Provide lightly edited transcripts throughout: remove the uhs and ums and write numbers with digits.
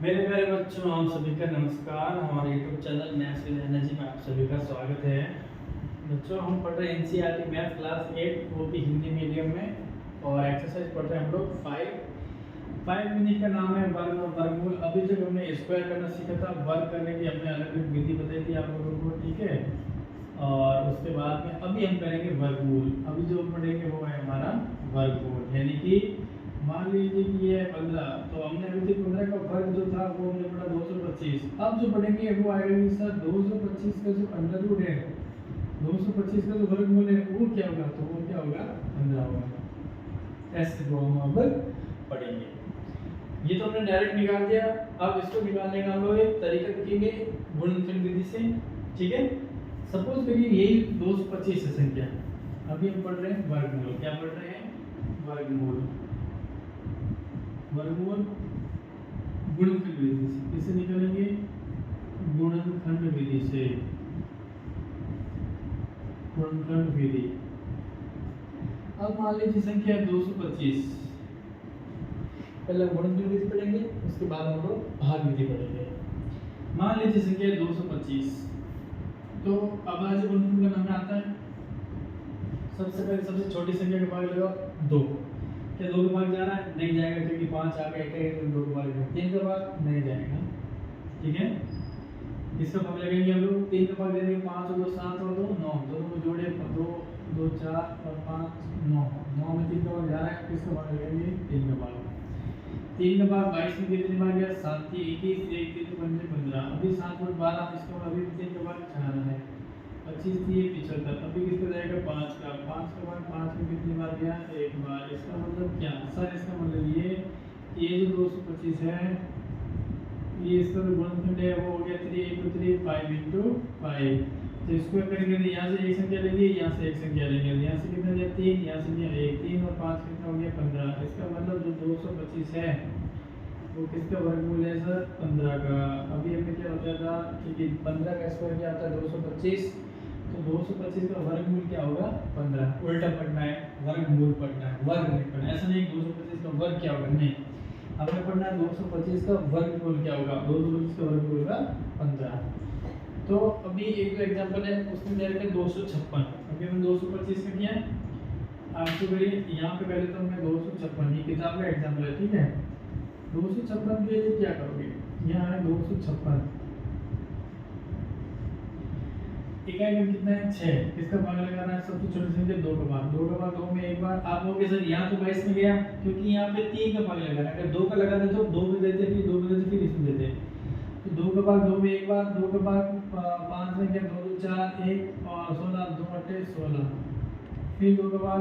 मेरे प्यारे बच्चों, आप सभी का नमस्कार। हमारे YouTube channel maths with energy में आप सभी का स्वागत है। बच्चों, हम पढ़ रहे हैं NCERT मैथ क्लास 8, वो भी हिंदी मीडियम में, और एक्सरसाइज पढ़ रहे हैं हम लोग 5 यूनिट का नाम है वर्ग और वर्गमूल। अभी तक हमने स्क्वायर करना सीखा था, वर्ग करने की हमने अलग अलग विधि बताई थी आप लोगों को, ठीक है। और उसके बाद में अभी हम करेंगे वर्गमूल। अभी जो पढ़ेंगे वो है हमारा वर्गमूल, यानी कि मान लीजिए कि ये है 15, तो हमने अभी तक 15 का वर्ग जो था वो हमने पढ़ा 225। अब जो पढ़ेंगे वो आएगा कि सर 225 का जो अंडर रूट है, 225 का जो वर्गमूल है वो क्या होगा, तो वो क्या होगा, 15 होगा। ऐसे वो हम अब पढ़ेंगे। ये तो हमने डायरेक्ट निकाल दिया। अब इसको निकालने का हम लोग एक तरीका देखेंगे गुणनफल विधि से, ठीक है। सपोज करिए यही 225 है संख्या। अभी हम पढ़ रहे हैं वर्गमूल। क्या पढ़ रहे हैं? वर्गमूल। वर्गमूल गुणनखंड विधि से किसे निकालेंगे? गुणनखंड विधि से। गुणनखंड विधि। अब मान लीजिए संख्या है 225। पहले गुणनखंड विधि पढ़ेंगे, उसके बाद हम लोग भाग विधि पढ़ेंगे। मान लीजिए संख्या है 225, तो अब आज गुणनखंड का नाम आता है। सबसे पहले सबसे छोटी संख्या का भाग लगाओ 2। क्या 2 का भाग जा रहा है? नहीं जाएगा, क्योंकि 5 आ गया, एक 2 का भाग। 3 का भाग नहीं जाएगा, ठीक है। इसका भाग लगेंगे हम लोग। 3 का भाग दे देंगे 5 और 2 7 और 2 9, दोनों को जोड़े 2 2 4 और 5 9। 9 में 3 का भाग जा रहा है, किसका भाग लगेंगे? 3 का भाग। 3 का भाग 22 में कितने बार गया? 7 3 21, 1 3 पंजे 15। अभी 7 और 12, इसका अभी 3 का भाग 4 है। 25 3 75। अभी किसका जाएगा? 5 का। 5 का भाग 5 में कितनी बार गया? एक बार। इसका मतलब क्या सर? इसका मतलब ये जो 225 है, ये इसका जो गुणनखंड है वो हो गया 3 × 3 5 × 5। तो इसको करेंगे तो यहाँ से एक संख्या लेंगे, यहाँ से एक संख्या लेंगे। यहाँ से कितना दिया? 3, यहाँ से दिया 1। 3 और 5 कितना हो गया? 15। इसका मतलब जो 225 है वो किसका वर्गमूल है सर? 15 का। अभी हमें क्या होता था कि 15 का स्क्वायर क्या होता है? 225। तो 225 का वर्गमूल क्या होगा? 15। उल्टा पढ़ना है, वर्गमूल पढ़ना है, वर्ग नहीं पढ़ना। ऐसा नहीं 225 का वर्ग क्या होगा, नहीं। हमें पढ़ना है 225 का वर्गमूल क्या होगा। 225 का वर्गमूल होगा 15। तो अभी एक जो एग्जांपल है उसमें दे रखा है 256। अभी हमने 225 का किया। आपको करिए यहाँ पे पहले तो हमें 256, ये किताब का एग्जांपल है, ठीक है। 256 के लिए क्या करोगे? यहाँ है 256। इकाई में कितना है? 6। किसका भाग लगाना है? सबसे छोटी संख्या 2 का भाग। 2 का भाग 2 में एक बार। आप लोगों के सर यहाँ तो 22 में गया, क्योंकि यहाँ पे 3 का भाग लगाना है। अगर 2 का लगा देते तो 2 में देते, फिर 2 में देते, फिर इसमें देते। तो 2 का भाग 2 में एक बार। 2 का भाग 5 में गया, 2 2 4 1 और 16 2 8 16। फिर 2 का भाग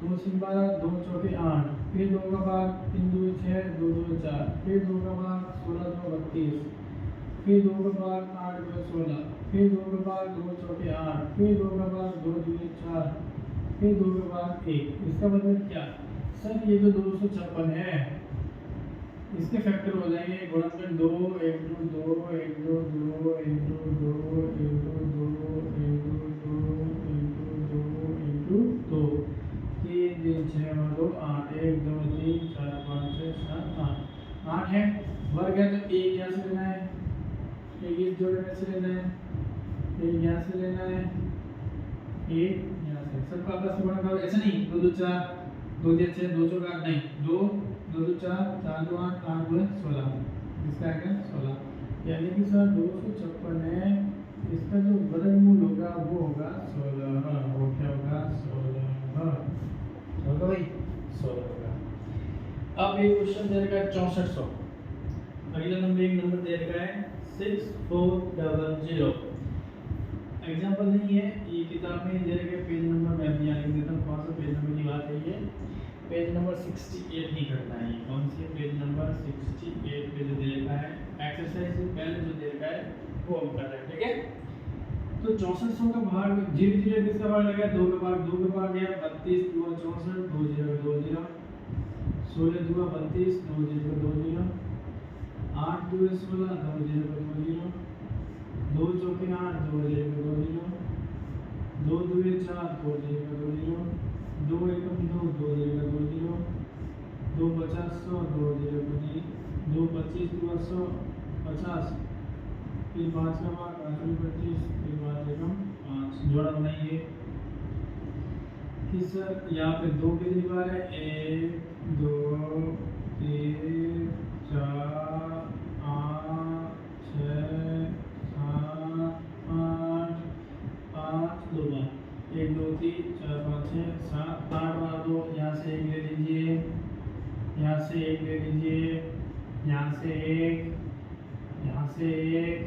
2 6 12 2 4 8। फिर 2 का भाग 3 2 6 2 2 4। फिर 2 का भाग 16 2 32। फिर 2 का भाग 8 2 16। फिर 2 का भाग 2 4 8। फिर 2 का भाग 2 2 4। फिर 2 का भाग 1। इसका मतलब क्या सर? ये जो 256 है इसके फैक्टर हो जाएंगे गुणनखंड 2 1 2 2 1 2 2 1 2 2 1 2 2 1 2 2 1 2 2 3 3 6 2 8 1 2 3 4 5 6 7 8 8 है। वर्ग है तो एक यहाँ से लेना है, एक इस जोड़े में से लेना है, एक यहाँ से लेना है, एक यहाँ से। सबका आपस में गुणा करो। ऐसा नहीं 2 2 4 2 3 6 2 4 8 नहीं, 2 2 2 4 4 2 8 8 2 16। इसका आएगा 16। यानी कि सर 256 है, इसका जो वर्गमूल होगा वो होगा 16। वो क्या होगा? 16 होगा भाई, 16 होगा। अब एक क्वेश्चन दे रखा है 6400। अगला नंबर एक नंबर दे रखा है 6400। एग्जाम्पल नहीं है, ये किताब में दे रखे पेज नंबर मैं भी यहाँ लिख देता हूँ। कौन सा पेज नंबर की बात है? ये पेज नंबर 68 ही करना है। कौन सी? पेज नंबर 68 पे जो दे रखा है एक्सरसाइज से पहले जो दे रखा है वो हम कर रहे हैं, ठीक है। तो 6400 का भाग 0 0 किसका भाग लगा? 2 का भाग। 2 का भाग गया 32 2 64 2 0 2 0। 16 2 32 2 0 2 0। 8 2 16 2 0 2 0। 2 चौके 8 2 0 2 0। 2 2 4 2 0 2 0। 2 1 2 2 0 2 0। 2 50 100 2 0 2 2 25 2 250, फिर 5 का भाग 5 में 25, फिर 5 एकम 5, जोड़ा बनाइए। कि सर यहाँ पे 2 कितनी बार है, 1 2 3 4 8 6 7 8 5 2 बार, 1 2 3 4 5 6 7 8 बार 2, यहाँ से 1 ले लीजिए, यहाँ से 1 ले लीजिए, यहाँ से 1, यहाँ से 1,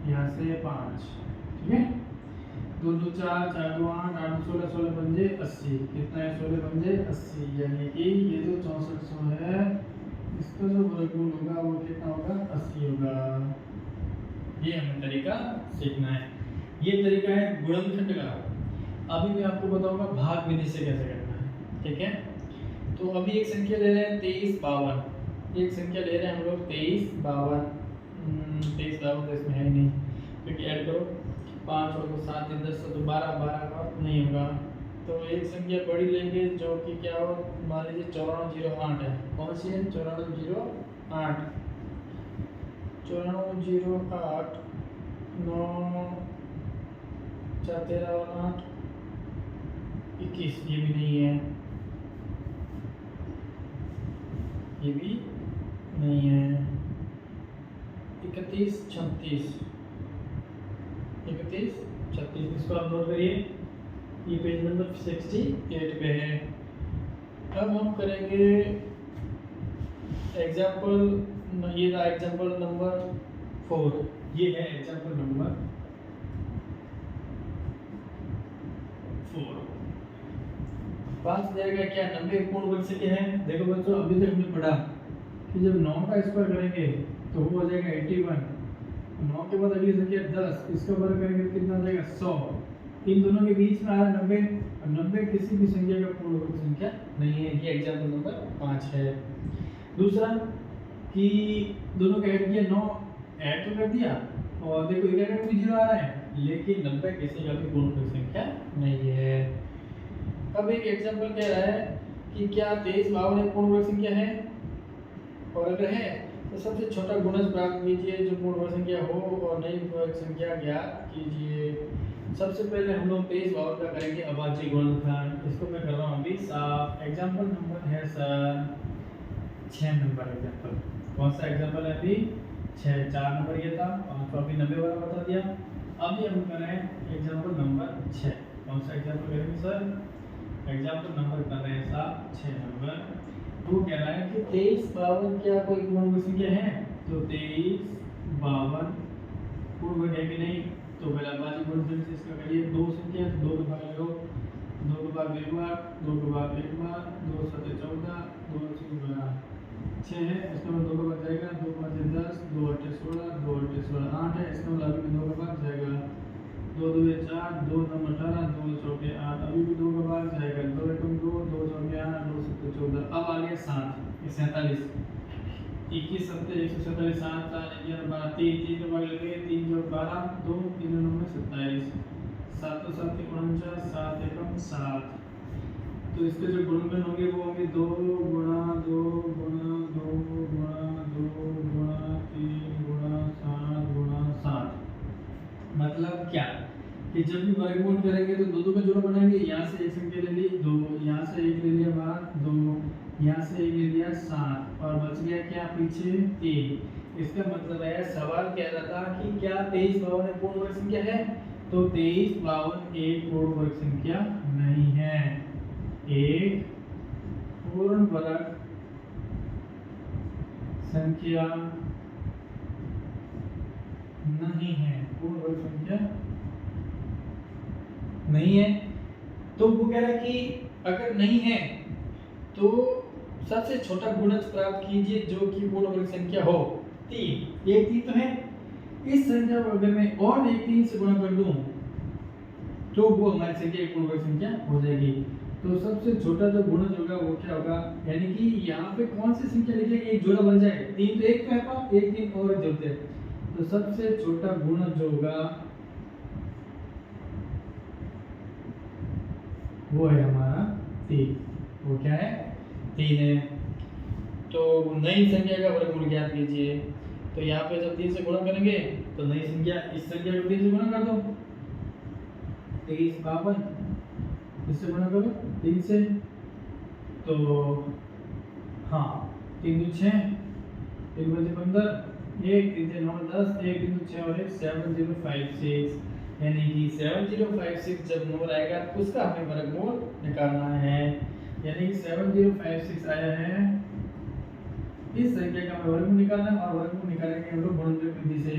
यहाँ से 5, ठीक है। 2 2 4 4 2 8 8 16 16 पंजे 80, कितना है 16 पंजे 80, यानी कि ये जो 6400 है इसका जो वर्गमूल होगा वो कितना होगा, 80 होगा। ये हमें तरीका सीखना है, ये तरीका है गुणनखंड का। अभी मैं आपको बताऊंगा भाग विधि से कैसे करना है, ठीक है। तो अभी एक संख्या ले रहे हैं 23 52, एक संख्या ले रहे हैं हम लोग 23 52, 23 52 तो इसमें है ही नहीं, क्योंकि ऐड करो 5 और 7 10 तो 12 12 का नहीं होगा। तो एक संख्या बड़ी लेंगे जो कि क्या हो, मान लीजिए 9408 है। कौन सी है, 9408, 9408 9 4 13 और 8 21, ये भी नहीं है, ये भी नहीं है। 31 36, 31 36, इसको आप नोट करिए, ये पेज नंबर 68 पे है। अब हम करेंगे एग्जाम्पल, ये था एग्जाम्पल नंबर 4, ये है एग्जाम्पल नंबर 4। पास जाएगा क्या, 90 पूर्ण वर्ग संख्या है। देखो बच्चों, अभी तक हमने पढ़ा कि जब 9 का स्क्वायर करेंगे तो वो हो जाएगा 81, 9 के बाद अगली संख्या 10, इसका वर्ग करेंगे तो कितना जाएगा 100। इन दोनों के बीच में आ रहा है 90, और 90 किसी भी संख्या का पूर्ण वर्ग संख्या नहीं है। ये एग्जाम्पल नंबर 5 है। दूसरा कि दोनों का ऐड किया, 9 ऐड तो कर दिया और देखो इधर में भी 0 आ रहा है, लेकिन 90 किसी का भी पूर्ण वर्ग संख्या नहीं है। अब एक एग्जाम्पल कह रहा है कि क्या 23 52 एक पूर्ण वर्ग संख्या है, और अगर है तो सबसे छोटा गुणज प्राप्त कीजिए जो पूर्ण वर्ग संख्या हो और नई वर्ग संख्या ज्ञात कीजिए। सबसे पहले हम लोग 23 52 का करेंगे अभाज्य गुणनखंड। इसको मैं कर रहा हूँ अभी साफ। एग्जाम्पल नंबर है सर 6 नंबर एग्जाम्पल। कौन सा एग्जाम्पल है अभी, 6, 4 नंबर ये था, 5 तो अभी 90 वाला बता दिया। अभी हम कर रहे हैं एग्जाम्पल नंबर 6। कौन सा एग्जाम्पल करेंगे सर, एग्जाम्पल नंबर कर रहे हैं साहब 6 नंबर। वो कह रहा है कि 23 52 क्या कोई पूर्ण वर्ग संख्या है, तो 23 52 पूर्ण वर्ग है कि नहीं, तो पहला अभाज्य गुणनखंड से इसका करिए। 2 संख्या तो 2 का भाग लगाओ, 2 का भाग एक बार, 2 का भाग एक बार, 2 7 14, 2 12 6 है, इसका मतलब 2 का भाग जाएगा, 2 5 10, 2 8 16, 2 8 16 8 है, इसका मतलब अभी 2 का भाग जाएगा, 2 2 4, 2 9 18, 2 4 8, अभी भी 2 का भाग जाएगा, 2 1 2, 2 4 8, 2 7 14। अब आ गया 7, 47, 21 7 147, 7 4 11 12, 3 का भाग लगेगा, 3 जोड़ 12, 2 3 9 27, 7 7 49, 7 एकम 7। तो इसके जो गुणनखंड होंगे वो होंगे 2 गुणा 2 गुणा 2 गुणा 2 गुणा 3 गुणा 7 गुणा 7। मतलब क्या कि जब भी वर्गमूल करेंगे तो 2 2 का जोड़ बनाएंगे। यहाँ से एक संख्या ले ली 2, यहाँ से एक ले लिया बाहर 2, यहाँ से एक ले लिया 7, और बच गया क्या पीछे 3। इसका मतलब है सवाल कह रहा था कि क्या 23 52 एक पूर्ण वर्ग संख्या है, तो 23 52 एक पूर्ण वर्ग संख्या नहीं है, एक पूर्ण वर्ग संख्या नहीं है, पूर्ण वर्ग संख्या नहीं है। तो वो कह रहा है कि अगर नहीं है तो सबसे छोटा गुणज प्राप्त कीजिए जो कि पूर्ण वर्ग संख्या हो। 3, एक 3 तो है, इस संख्या को अगर मैं और एक 3 से गुणा कर दूं तो वो हमारी संख्या एक पूर्ण वर्ग संख्या हो जाएगी। तो सबसे छोटा जो गुणज होगा वो क्या होगा, यानी कि यहाँ पे कौन सी संख्या लिखेंगे एक जोड़ा बन जाए, 3 तो एक तो है पास, एक 3 और जोड़ते हैं, तो सबसे छोटा गुणज जो होगा वो है हमारा 3। वो क्या है, 3 है। तो नई संख्या का वर्गमूल ज्ञात कीजिए। तो यहाँ पे जब 3 से गुणा करेंगे तो नई संख्या, इस संख्या को 3 से गुणा कर दो, 23 52, इससे गुणा करो 3 से, तो हाँ 3 2 6, 1 बचे 15, 1 3 से 9 10, 1 3 2 6 और 1 7056, यानी कि 7056 जब नंबर आएगा तो उसका हमें वर्गमूल निकालना है। यानी कि 7056 आया है, इस संख्या का हमें वर्गमूल निकालना है और वर्गमूल निकालेंगे हम लोग गुणनफल विधि से।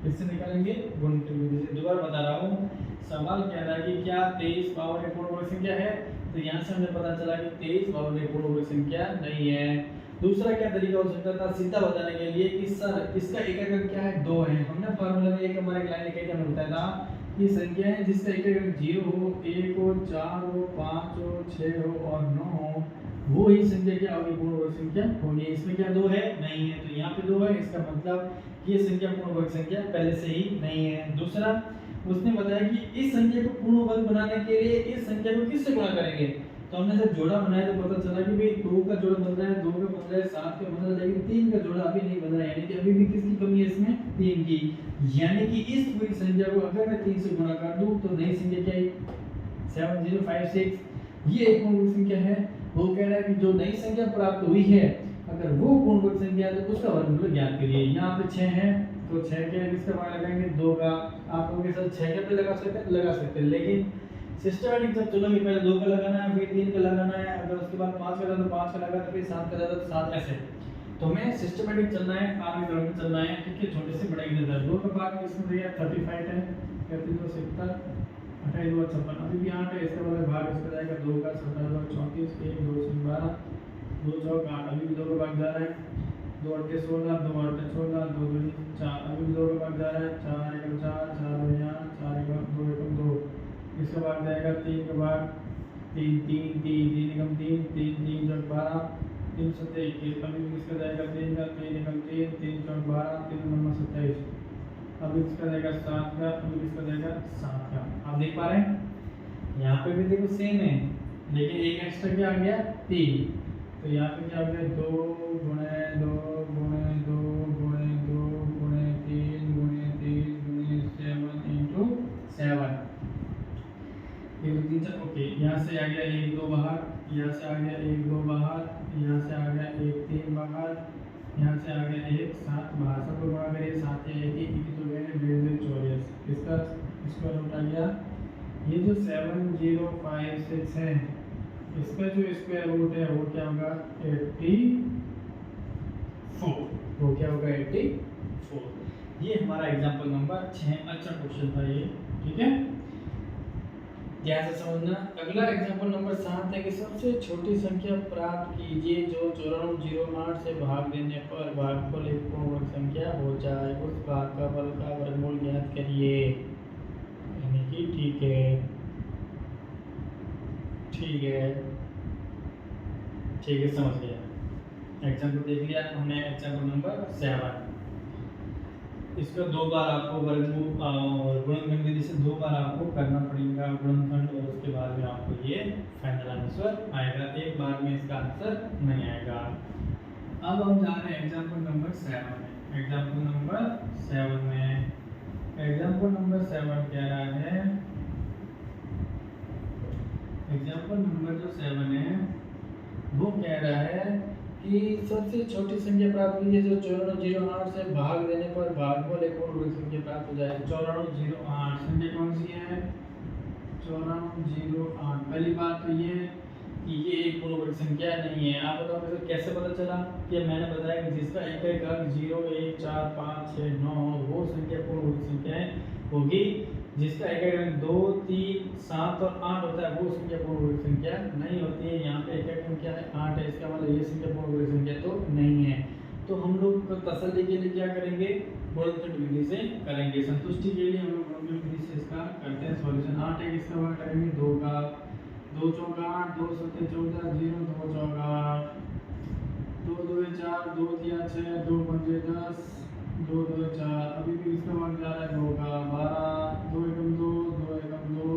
किससे निकालेंगे? गुणनफल विधि से। दोबारा बता रहा हूँ, सवाल कह रहा है कि क्या 23 पावर एक पूर्ण वर्ग संख्या है, तो यहाँ से हमें पता चला कि 23 पावर एक पूर्ण वर्ग संख्या नहीं है। दूसरा क्या तरीका हो सकता था सीधा बताने के लिए कि सर इसका एकक क्या है? 2 है। हमने फार्मूला में एक हमारे लाइन लिखी थी, हमने बताया था कि संख्या है जिसका एकक 0 हो, 1 हो, 4 हो, 5 हो, 6 हो और 9 हो, वो ही संख्या क्या होगी? पूर्ण वर्ग संख्या होगी। इसमें क्या 2 है? नहीं है। तो यहाँ पे 2 है, इसका मतलब ये संख्या पूर्ण वर्ग संख्या पहले से ही नहीं है। दूसरा उसने बताया कि इस संख्या को पूर्ण वर्ग बनाने के लिए इस संख्या को किससे गुणा करेंगे? तो हमने जब जोड़ा बनाया तो पता चला कि भाई 2 का जोड़ा बन रहा है, 2 का बन रहा है, 7 का बन रहा है, लेकिन 3 का जोड़ा अभी नहीं बन रहा है, यानी कि अभी भी किसकी कमी है इसमें? 3 की। यानी कि इस पूरी संख्या को अगर मैं 3 से गुणा कर दूं तो नई संख्या क्या है? 7056। ये एक पूर्ण वर्ग संख्या है। वो कह रहा है कि जो नई संख्या प्राप्त हुई है अगर वो पूर्ण वर्ग संख्या है तो उसका वर्गमूल ज्ञात करिए। यहाँ पे 6 है तो 6 के किसका मान लगाएंगे? 2 का। आप लोगों के साथ 6 के पे लगा सकते हैं, लेकिन सिस्टमैटिक जब चलोगे पहले 2 का लगाना है, फिर 3 का लगाना है, अगर उसके बाद 5 का लगाना तो 5 का लगा, फिर 7 का लगा तो 7, ऐसे। तो हमें सिस्टमैटिक चलना है, आगे क्रम में चलना है, ठीक है? छोटे से बड़े की नजर। 2 का भाग इसमें दिया 35 है, 32 70, 28 2 56, अभी भी 8 है, इसका वाला भाग इसका जाएगा 2 का 17 2 34, 1 2 12, 2 4 8, अभी भी 2 का भाग जा रहा है, 2 8 16, 2 8 16, 2 2 4, अभी भी 2 का भाग जा रहा है, 4 1 4, 4 2 4 1 2 1 2, इसका भाग जाएगा 3 का भाग 3 3 3 3 निकम 3 3 3 जो 12, 3 7 21, अभी भी इसका जाएगा 3 का 3 निकम 3 3 4 12, 3 9 27, अभी इसका जाएगा 7 का, अभी इसका जाएगा 7 का। आप देख पा रहे हैं यहाँ पे भी देखो सेम है, लेकिन एक एक्स्ट्रा क्या आ गया? 3। तो यहाँ पे क्या आ गया? 2 गुणे 2 गुणे 2 गुणे 2 गुणे 3 गुणे 3 गुणे 7 इंटू 7, ये 3 4, ओके। यहाँ से आ गया 1 2 बाहर, यहाँ से आ गया 1 2 बाहर, यहाँ से आ गया 1 3 बाहर, यहाँ से आ गया 1 7 बाहर, सब गुणा करिए 7 या 1 तो गए 224, इसका स्क्वायर रूट आ गया। ये जो 7056 है इसका जो स्क्वायर रूट है वो क्या होगा? 84। वो क्या होगा? 84। ये हमारा एग्जांपल नंबर 6। अच्छा क्वेश्चन था ये, ठीक है? ध्यान से समझना। अगला एग्जांपल नंबर 7 है कि सबसे छोटी संख्या प्राप्त कीजिए जो 9408 से भाग देने पर भागफल एक पूर्ण वर्ग संख्या हो जाए, उस भागफल का वर्गमूल ज्ञात करिए। यानी कि ठीक है, ठीक है, ठीक है, समझ गया। एग्जांपल देख लिया हमने, एग्जांपल नंबर 7। इसका 2 बार आपको वर्गमूल और गुणनखंड विधि से 2 बार आपको करना पड़ेगा गुणनखंड, और उसके बाद में आपको ये फाइनल आंसर आएगा। एक बार में इसका आंसर नहीं आएगा। अब हम जा रहे हैं एग्जांपल नंबर 7 में। एग्जांपल नंबर 7 में, एग्जांपल नंबर 7 कह रहा है, एग्जांपल नंबर जो 7 है वो कह रहा है कि सबसे छोटी संख्या प्राप्त कीजिए जो 9408 से भाग देने पर भागफल एक पूर्ण वर्ग संख्या प्राप्त हो जाए। 9408 संख्या कौन सी है? 9408। पहली बात तो ये कि ये एक पूर्ण वर्ग संख्या नहीं है। आप बताओ मुझे कैसे पता चला? कि मैंने बताया कि जिसका एक अंक 0 1 4 5 6 9 वो संख्या पूर्ण वर्ग संख्या होगी, जिसका एक अंक 2 3 7 और 8 होता है वो संख्या पूर्ण वर्ग संख्या नहीं होती है। यहाँ पे एक अंक क्या है? 8 है, इसका मतलब ये संख्या पूर्ण वर्ग संख्या तो नहीं है। तो हम लोग तसल्ली के लिए क्या करेंगे? गुणनखंड विधि से करेंगे। संतुष्टि के लिए हम लोग गुणनखंड विधि से इसका करते हैं सॉल्यूशन। 8 है, इसका वर्ग करेंगे 2 का, 2 चौका 8, 2 सत्ते 14, 0 2 चौका 8, 2 2 4, 2 दिया 6, 2 पंजे 10, 2 2 4, अभी भी इसका मान जा रहा है 2 का 12, 2 एकम 2, 2 एकम 2,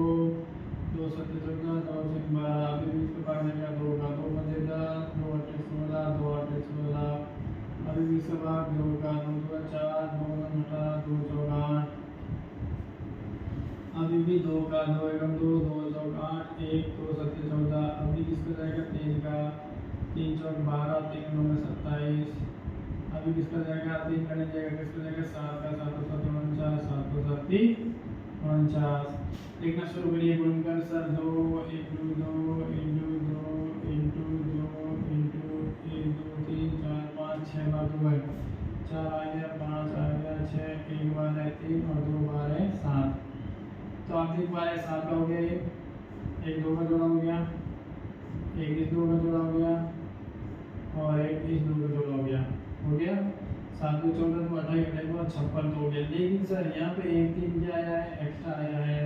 2 7 14, 2 3 12, अभी भी इसके बाद जाएगा 2 का 2 बजे 10, 2 8 16, 2 8 16, अभी भी इसके बाद 2 का 2 2 4, 2 9 18, 2 14 8, अभी भी 2 का 2 1 2, 2 4 8, 1 2 7 14, अभी किसका जाएगा 3 का 3 4 12, 3 9 27, अभी किसका जाएगा 3 का नहीं जाएगा, किसका जाएगा 7 का 7 7 49, 7 7 49, लिखना शुरू करिए गुणनकर सर 2 1 2 2 इंटू 2 इंटू 2 इंटू 1 2 3 4 5 6 बार 2 है 4 आ गया 5 आ गया 6 1 बार है 3 और 2 बार है 7, तो आप 3 बार है 7 का हो गया, ये 1 2 का जोड़ा हो गया, 1 इस 2 का जोड़ा हो गया और 1 इस 2 का जोड़ा हो गया 7 2 14 2 28 28 2 56 तो हो गया। लेकिन सर यहाँ पे 1 3 क्या आया है, एक्स्ट्रा आया है,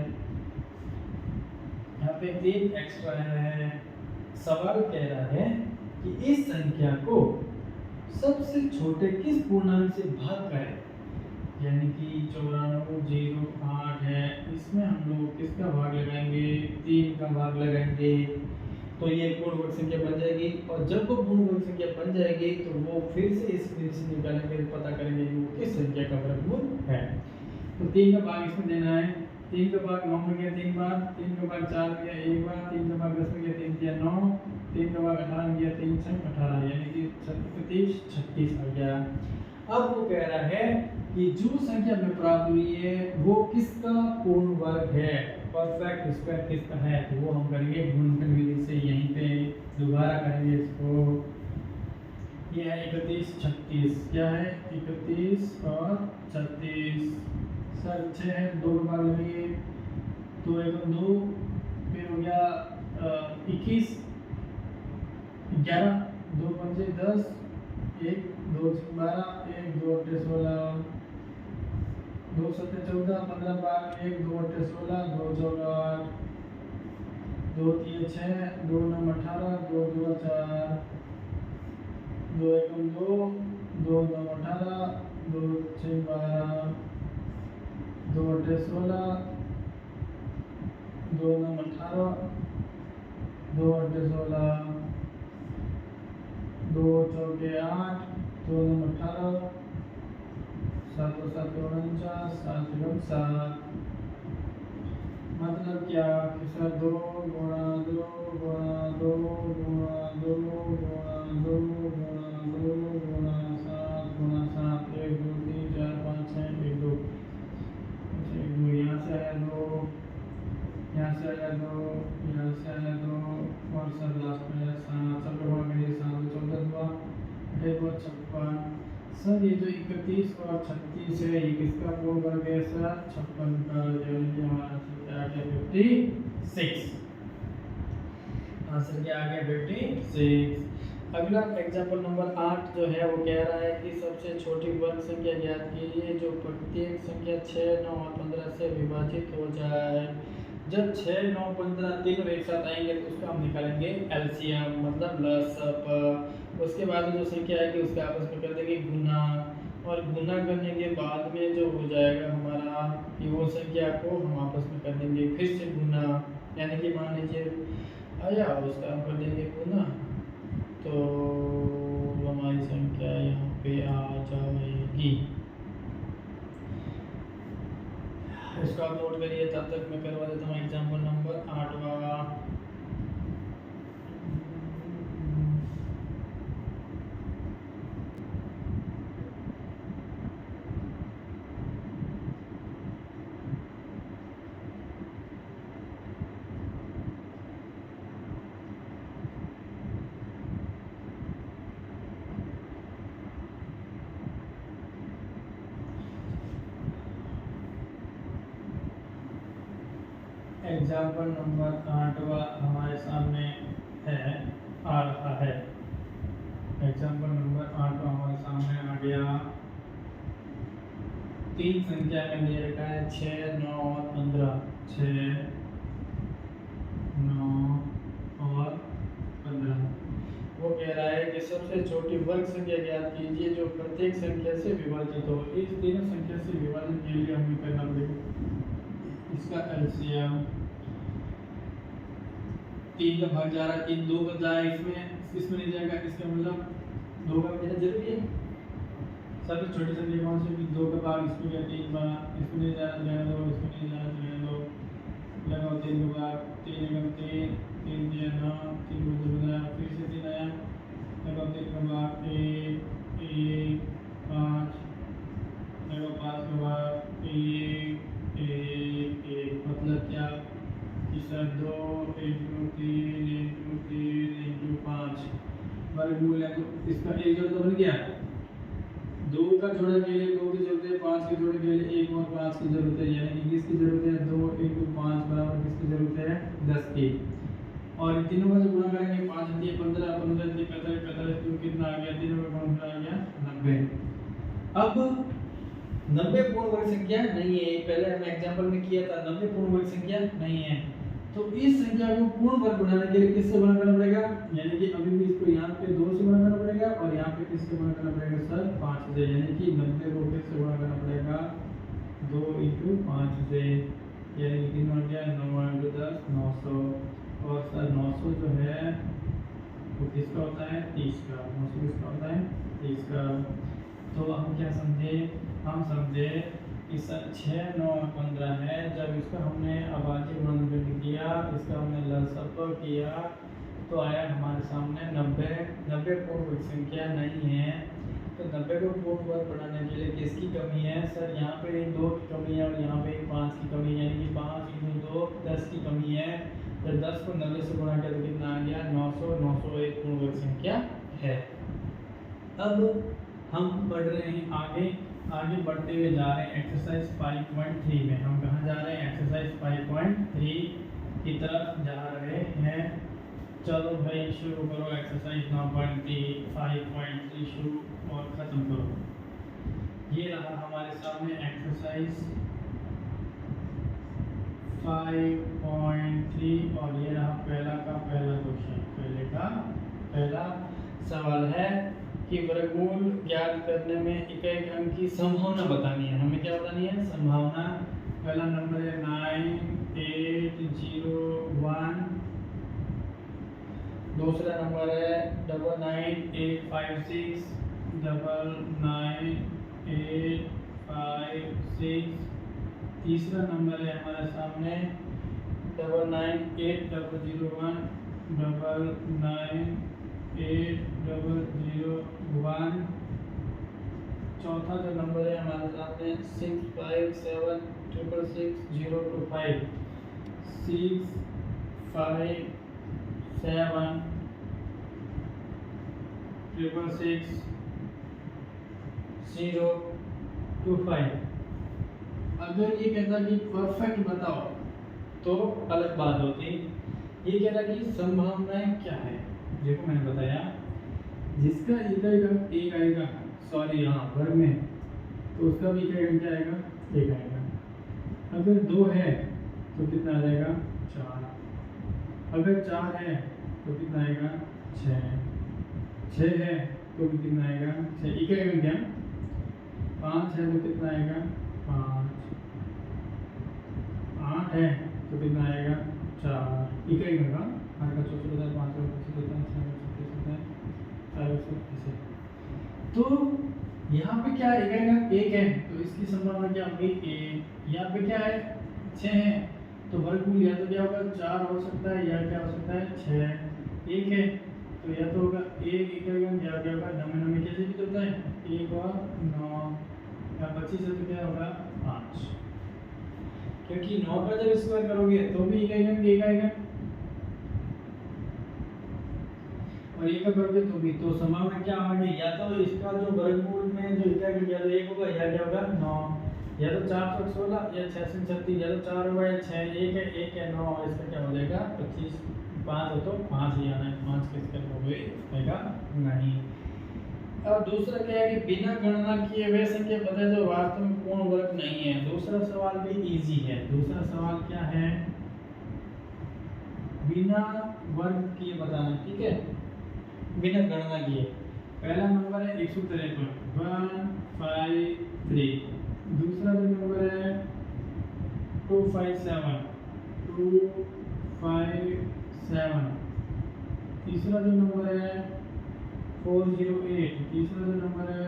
यहाँ पे 3 एक्स्ट्रा आया है। सवाल कह रहा है कि इस संख्या को सबसे छोटे किस पूर्णांक से भाग करें, यानी कि 9408 है, इसमें हम लोग किसका भाग लगाएंगे, 3 का भाग लगाएंगे, तो ये पूर्ण वर्ग संख्या बन जाएगी। और जब वो पूर्ण वर्ग संख्या बन जाएगी तो वो फिर से इस विधि से निकालेंगे, पता करेंगे कि वो किस संख्या का वर्गमूल है। तो 3 का भाग इसमें देना है, 3 का भाग 9 में गया 3 बार, 3 का भाग 4 में गया 1 बार, 3 का भाग 10 में गया 3 दिया 9, 3 का भाग 18 में गया 3 6 18, यानी कि 36 36 आ गया। अब वो कह रहा है कि जो संख्या में प्राप्त हुई है वो किसका पूर्ण वर्ग है, परफेक्ट स्क्वायर किसका है, तो वो हम करेंगे गुणनखंड विधि से, यहीं पे दोबारा करेंगे इसको। ये है 31 36, क्या है 31 और 36, सर 6 है 2 के बाद लगेंगे, 2 1 2, फिर हो गया 21 11, 2 5 10, 1 2 12, 1 2 8 16, 2 7 14, 15 12, 1 2 8 16, 2 14 8, 2 3 6, 2 9 18, 2 2 4, 2 1 2, 2 9 18, 2 6 12, 2 8 16, 2 9 18, 2 8 16, 2 4 8, 2 9 18, 7 7 49, 7 7, मतलब क्या कि सर 2 गुणा 2 गुणा 2 गुणा 2 गुणा 2 गुणा 2 गुणा 7 गुणा 7, 1 2 3 4 5 6 1 2, यहाँ से आया 2, यहाँ से आया 2, यहाँ से आया 2 और सर लास्ट में आया 7, सब लोग के लिए 7 14 हुआ 8 56। सर ये जो 31 और 36 है ये किसका पूर्ण वर्ग है सर, 56 का, यानी कि हमारा आंसर क्या आ गया 56, आंसर क्या आ गया 56। अगला एग्जांपल नंबर 8 जो है वो कह रहा है कि सबसे छोटी वर्ग संख्या ज्ञात कीजिए जो प्रत्येक संख्या 6 9 और 15 से विभाजित हो जाए। जब 6 9 15 तीनों एक साथ आएंगे तो उसका हम निकालेंगे एलसीएम, मतलब लसअप। उसके बाद जो संख्या आएगी उसके आपस में कर देंगे गुना, और गुना करने के बाद में जो हो जाएगा हमारा कि वो संख्या को हम आपस में कर देंगे फिर से गुना, यानी कि मान लीजिए आया उसका हम कर देंगे गुना, तो हमारी संख्या यहाँ पे आ जाएगी। इसको आप नोट करिए, तब तक मैं करवा देता हूँ एग्जाम्पल नंबर 8वां। एग्जाम्पल नंबर 8वां हमारे सामने है, आ रहा है। एग्जाम्पल नंबर 8वां हमारे सामने आ गया। 3 संख्या में दे रखा है 6 9 और 15, 6 9 और 15। वो कह रहा है कि सबसे छोटी वर्ग संख्या ज्ञात कीजिए जो प्रत्येक संख्या से विभाजित हो। इस तीनों संख्या से विभाजन के लिए हमें करना पड़ेगा इसका एलसीएम। 3 का भाग जा रहा है, 3 2 का जाए इसमें नहीं जाएगा, इसका मतलब 2 का देना जरूरी है। सबसे छोटी संख्या कौन सी? 2 का भाग इसमें क्या 3 बार, इसमें नहीं जाना जाने दो, इसमें नहीं जाने दो, लगाओ 3 का भाग, 3 एकम 3, 3 दिया 9, 3 को 2 बनाया, फिर से 3 आया, लगाओ 3 का भाग 1 1 5, लगाओ 5 का भाग 1 1 1, मतलब क्या? तीसरा 2 इंटू 3 इंटू 3 इंटू 5 वर्गमूल है, तो इसका एक जोड़ तो बन गया। 2 का जोड़े के लिए 2 की जरूरत है, 5 के जोड़े के लिए 1 और 5 की जरूरत है, यानी कि किसकी जरूरत है? 2 इंटू 5 बराबर किसकी जरूरत है? 10 की। और इन तीनों का जब गुणा करेंगे 5 दिए 15, 15 दिए 45, 45 तो कितना आ गया? तीनों का गुणनफल आ गया 90। अब 90 पूर्ण वर्ग संख्या नहीं है, पहले हमने एग्जांपल में किया था, 90 पूर्ण वर्ग संख्या नहीं है। तो इस संख्या को पूर्ण वर्ग बनाने के लिए किससे गुणा करना पड़ेगा? यानी कि अभी भी इसको यहाँ पे 2 से गुणा करना पड़ेगा और यहाँ पे किससे गुणा करना पड़ेगा सर? 5 से, यानी कि 90 को किससे गुणा करना पड़ेगा? 2 इंटू 5 से, यानी कि कितना हो गया? 9 इंटू 10 900। और सर 900 जो है वो किसका होता है? 30 का। 900 किसका होता है? 30 का। तो हम क्या समझे? हम समझे कि सर 6 9 15 है, जब इसका हमने अभाज्य गुणनखंड किया, इसका हमने लसअ किया, तो आया हमारे सामने 90। 90 पूर्ण वर्ग संख्या नहीं है, तो 90 को पूर्ण वर्ग बनाने के लिए किसकी कमी है सर? यहाँ पे 2 की कमी है और यहाँ पे 5 की कमी है, यानी कि 5 इंटू 2 10 की कमी है। जब 10 को 90 से गुणा किया तो कितना आ गया? 900। 901 पूर्ण वर्ग संख्या है। अब हम बढ़ रहे हैं आगे बढ़ते हुए जा रहे हैं एक्सरसाइज 5.3 में। हम कहाँ जा रहे हैं? एक्सरसाइज 5.3 की तरफ जा रहे हैं। चलो भाई शुरू करो एक्सरसाइज 9.3 5.3 शुरू और ख़त्म करो। ये रहा हमारे सामने एक्सरसाइज 5.3 और ये रहा पहला का पहला क्वेश्चन। पहले का पहला सवाल है कि वर्गमूल ज्ञात करने में इकाई अंक की संभावना बतानी है। हमें क्या बतानी है? संभावना। पहला नंबर है 9801, दूसरा नंबर है 99856, 99856, तीसरा नंबर है हमारे सामने 99801, 99801, चौथा जो नंबर है हमारे सामने 65766025, 65766025। अगर ये कहता कि परफेक्ट बताओ तो अलग बात होती। ये कहता कि संभावनाएं क्या है? देखो मैंने बताया जिसका इकाई अंक 1 आएगा, सॉरी यहाँ वर्ग में, तो उसका भी इकाई अंक क्या आएगा? 1 आएगा। अगर 2 है तो कितना आ जाएगा? 4। अगर 4 है तो कितना आएगा? 6। 6 है तो भी कितना आएगा? 6 इकाई अंक क्या? 5 है तो कितना आएगा? 5। 8 है तो कितना आएगा? 4 इकाई अंक का 8 का 24 होता है, 5 का 25 होता है, 6 का 36 होता है, 4 का ऐसे। तो यहाँ पे क्या है? इकाई अंक 1 है तो इसकी संभावना क्या होगी? 1। यहाँ पे क्या है? 6 है तो वर्गमूल या तो क्या होगा? 4 हो सकता है या क्या हो सकता है? 6। 1 है तो या तो होगा 1 इकाई अंक या क्या होगा? 9 में कैसे भी होता है 1 और 9 या 25 है तो क्या होगा? 5, क्योंकि 9 का जब स्क्वायर करोगे तो भी इकाई अंक 1 आएगा और 1 का करोगे तो भी। तो संभावना क्या होगी? या तो इसका जो वर्गमूल में जो इकाई अंक या तो 1 होगा या क्या होगा? 9, या तो 416 या 636, या तो 4 होगा या 6। 1 है 9, इसका क्या हो जाएगा? 25। 5 हो तो 5 ही आना है, 5 किसका होगा? नहीं। अब दूसरा क्या है कि बिना गणना किए वे संख्या बताए जो वास्तव में पूर्ण वर्ग नहीं है। दूसरा सवाल भी इजी है। दूसरा सवाल क्या है? बिना वर्ग किए बताना, ठीक है, बिना गणना किए। पहला नंबर है 153 153, दूसरा जो नंबर है 257 257, तीसरा जो नंबर है 408, तीसरा जो नंबर है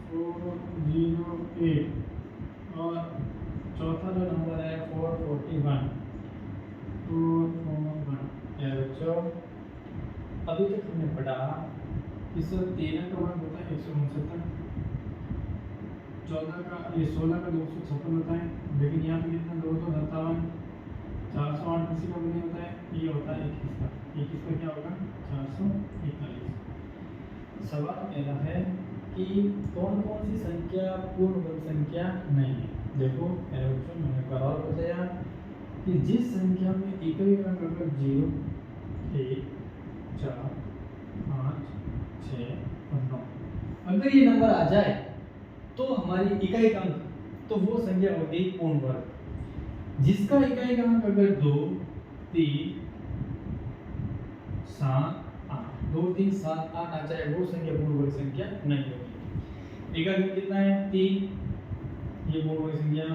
408, और चौथा जो नंबर है 441। बच्चों अभी तक हमने पढ़ा कि सर 13 का वर्ग होता है 169, 14 का ये 16 का 256 होता है, लेकिन यहाँ पे कितना 257, 408 किसी का नहीं होता है, ये होता है 21 का। 21 का क्या होगा 441। सवाल मेरा है कि कौन कौन सी संख्या पूर्ण वर्ग संख्या नहीं है। देखो मेरे बच्चों मैंने एक बार और बताया कि जिस संख्या में इकाई अंक अगर 0, 1, 4, 5, 6 और 9 अगर ये नंबर आ जाए तो हमारी इकाई अंक तो वो संख्या होगी पूर्ण वर्ग। जिसका इकाई अंक अगर 2, 3, 7, 8 2, 3, 7, 8 आ जाए वो संख्या पूर्ण वर्ग संख्या नहीं होगी। इकाई अंक कितना है 3, ये पूर्ण वर्ग संख्या।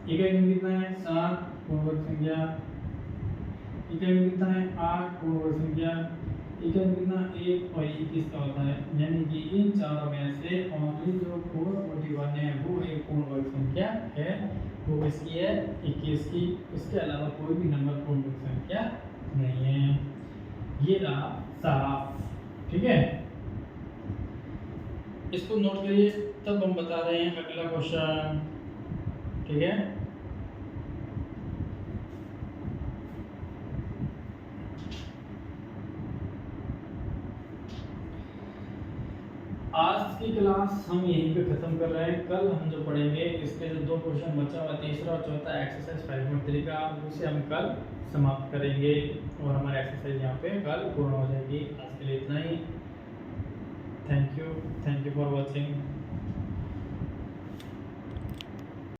इकाई अंक कितना है 7, पूर्ण वर्ग संख्या। इकाई अंक कितना है 8, पूर्ण वर्ग संख्या। इकाई अंक कितना 1 और 21 का होता है, यानी कि इन चारों में से ओनली जो 441 है वो एक पूर्ण वर्ग संख्या है, वो इसकी है 21 की। इसके अलावा कोई भी नंबर पूर्ण वर्ग संख्या नहीं है। ये रहा साफ, ठीक है। इसको नोट करिए, तब हम बता रहे हैं अगला क्वेश्चन, ठीक है। आज की क्लास हम यहीं पे खत्म कर रहे हैं। कल हम जो पढ़ेंगे इसके जो 2 क्वेश्चन बचा हुआ, तीसरा और चौथा एक्सरसाइज 5.3 का, उसे हम कल समाप्त करेंगे और हमारी एक्सरसाइज यहाँ पे कल पूर्ण हो जाएगी। आज के लिए इतना ही। Thank you for watching.